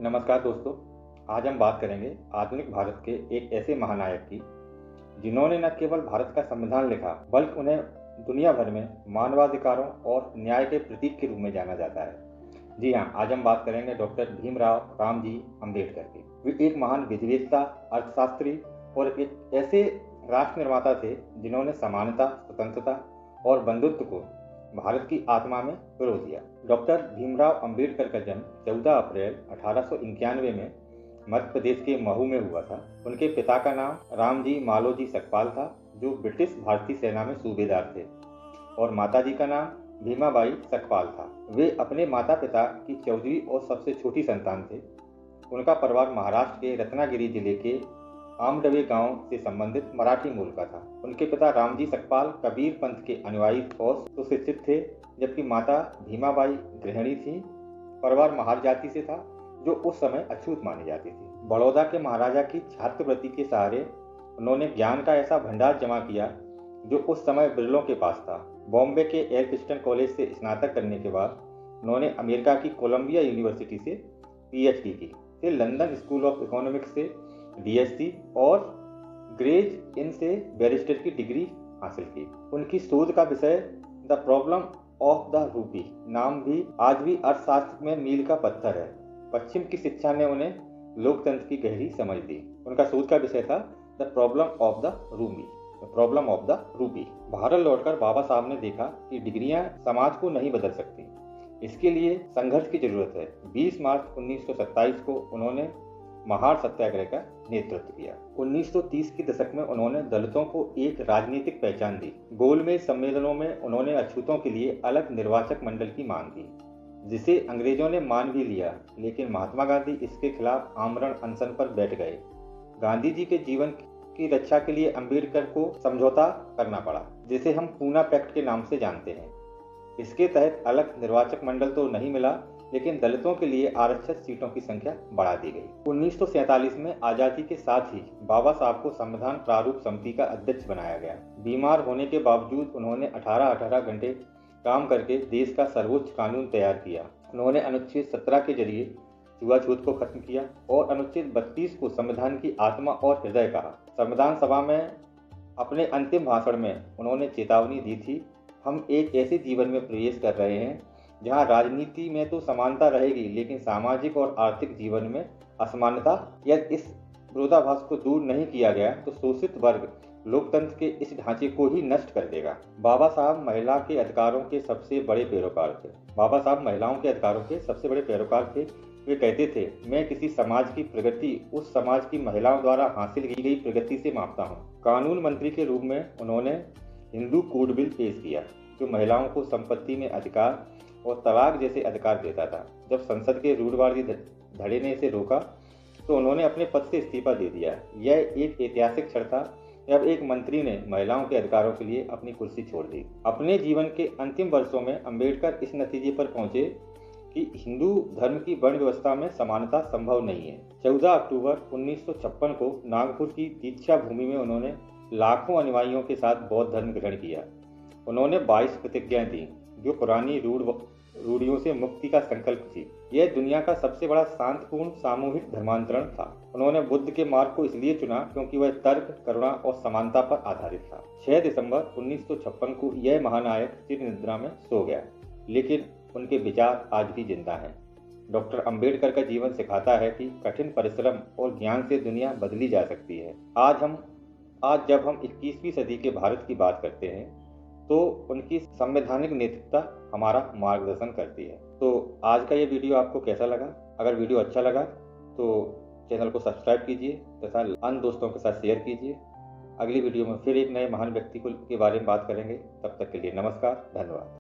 नमस्कार दोस्तों। आज हम बात करेंगे आधुनिक भारत के एक ऐसे महानायक की जिन्होंने न केवल भारत का संविधान लिखा बल्कि उन्हें दुनिया भर में मानवाधिकारों और न्याय के प्रतीक के रूप में जाना जाता है। जी हाँ, आज हम बात करेंगे डॉक्टर भीमराव रामजी अम्बेडकर की। वे एक महान विधिवेत्ता, अर्थशास्त्री और एक ऐसे राष्ट्र निर्माता थे जिन्होंने समानता, स्वतंत्रता और बंधुत्व को भारत की आत्मा में पिरो दिया। डॉक्टर भीमराव अंबेडकर का जन्म 14 अप्रैल 1891 में मध्य प्रदेश के महू में हुआ था। उनके पिता का नाम रामजी मालोजी सकपाल था, जो ब्रिटिश भारतीय सेना में सूबेदार थे, और माताजी का नाम भीमाबाई सकपाल था। वे अपने माता पिता की चौथी और सबसे छोटी संतान थे। उनका परिवार महाराष्ट्र के रत्नागिरी जिले के आमडवे गांव से संबंधित मराठी मूल का था। उनके पिता रामजी सकपाल कबीर पंथ के अनुयायी और सुशिक्षित थे, जबकि माता भीमाबाई गृहिणी थी। परिवार महार जाति से था, जो उस समय अछूत मानी जाती थी। बड़ौदा के महाराजा की छात्रवृत्ति के सहारे उन्होंने ज्ञान का ऐसा भंडार जमा किया जो उस समय बिरलों के पास था। बॉम्बे के एल्फिंस्टन कॉलेज से स्नातक करने के बाद उन्होंने अमेरिका की कोलंबिया यूनिवर्सिटी से पीएचडी की, फिर लंदन स्कूल ऑफ इकोनॉमिक्स से डीएससी और ग्रेज इन से बैरिस्टर की डिग्री हासिल की। उनकी शोध का विषय the problem of the rupee नाम भी आज भी अर्थशास्त्र में मील का पत्थर है। पश्चिम की शिक्षा ने उन्हें लोकतंत्र की गहरी समझ दी। उनका शोध का विषय था the problem of the rupee. Bharat लौटकर बाबा साहब ने देखा कि डिग्रियां समाज को नहीं बदल सकती, इसके लिए संघर्ष की जरूरत है। 20 मार्च 1927 को उन्होंने महार सत्याग्रह का नेतृत्व किया। 1930 के दशक में उन्होंने दलितों को एक राजनीतिक पहचान दी। गोलमेज सम्मेलनों में उन्होंने अछूतों के लिए अलग निर्वाचक मंडल की मांग की, जिसे अंग्रेजों ने मान भी लिया, लेकिन महात्मा गांधी इसके खिलाफ आमरण अनशन पर बैठ गए। गांधी जी के जीवन की रक्षा के लिए अम्बेडकर को समझौता करना पड़ा, जिसे हम पूना पैक्ट के नाम से जानते हैं। इसके तहत अलग निर्वाचक मंडल तो नहीं मिला, लेकिन दलितों के लिए आरक्षित सीटों की संख्या बढ़ा दी गई। 1947 में आजादी के साथ ही बाबा साहब को संविधान प्रारूप समिति का अध्यक्ष बनाया गया। बीमार होने के बावजूद उन्होंने 18 घंटे काम करके देश का सर्वोच्च कानून तैयार किया। उन्होंने अनुच्छेद 17 के जरिए छुआछूत को खत्म किया और अनुच्छेद 32 को संविधान की आत्मा और हृदय कहा। संविधान सभा में अपने अंतिम भाषण में उन्होंने चेतावनी दी थी, हम एक ऐसे जीवन में प्रवेश कर रहे हैं जहां राजनीति में तो समानता रहेगी, लेकिन सामाजिक और आर्थिक जीवन में असमानता। यदि इस विरोधाभास को दूर नहीं किया गया तो शोषित वर्ग लोकतंत्र के इस ढांचे को ही नष्ट कर देगा। बाबा साहब महिला के अधिकारों के सबसे बड़े पैरोकार थे। बाबा साहब महिलाओं के अधिकारों के सबसे बड़े पैरोकार थे। वे कहते थे, मैं किसी समाज की प्रगति उस समाज की महिलाओं द्वारा हासिल की गई प्रगति से मापता हूँ। कानून मंत्री के रूप में उन्होंने हिंदू कोड बिल पेश किया, जो महिलाओं को संपत्ति में अधिकार और तलाक जैसे अधिकार देता था। जब संसद के रूढ़वादी धड़े ने इसे रोका तो उन्होंने अपने पद से इस्तीफा दे दिया। यह एक ऐतिहासिक क्षण था जब एक मंत्री ने महिलाओं के अधिकारों के लिए अपनी कुर्सी छोड़ दी। अपने जीवन के अंतिम वर्षों में अंबेडकर इस नतीजे पर पहुंचे कि हिंदू धर्म की वर्ण व्यवस्था में समानता संभव नहीं है। 14 अक्टूबर 1956 को नागपुर की दीक्षा भूमि में उन्होंने लाखों अनुयायियों के साथ बौद्ध धर्म ग्रहण किया। उन्होंने 22 प्रतिज्ञाएं दी, जो पुरानी रूढ़ियों से मुक्ति का संकल्प थी। यह दुनिया का सबसे बड़ा शांतिपूर्ण सामूहिक धर्मांतरण था। उन्होंने बुद्ध के मार्ग को इसलिए चुना क्योंकि वह तर्क, करुणा और समानता पर आधारित था। 6 दिसंबर 1956 को यह महानायक चिर निद्रा में सो गया, लेकिन उनके विचार आज भी जिंदा हैं। डॉक्टर अंबेडकर का जीवन सिखाता है कि कठिन परिश्रम और ज्ञान से दुनिया बदली जा सकती है। आज जब हम 21वीं सदी के भारत की बात करते हैं तो उनकी संवैधानिक नेतृत्व हमारा मार्गदर्शन करती है। तो आज का ये वीडियो आपको कैसा लगा? अगर वीडियो अच्छा लगा तो चैनल को सब्सक्राइब कीजिए तथा अन्य दोस्तों के साथ शेयर कीजिए। अगली वीडियो में फिर एक नए महान व्यक्ति के बारे में बात करेंगे। तब तक के लिए नमस्कार, धन्यवाद।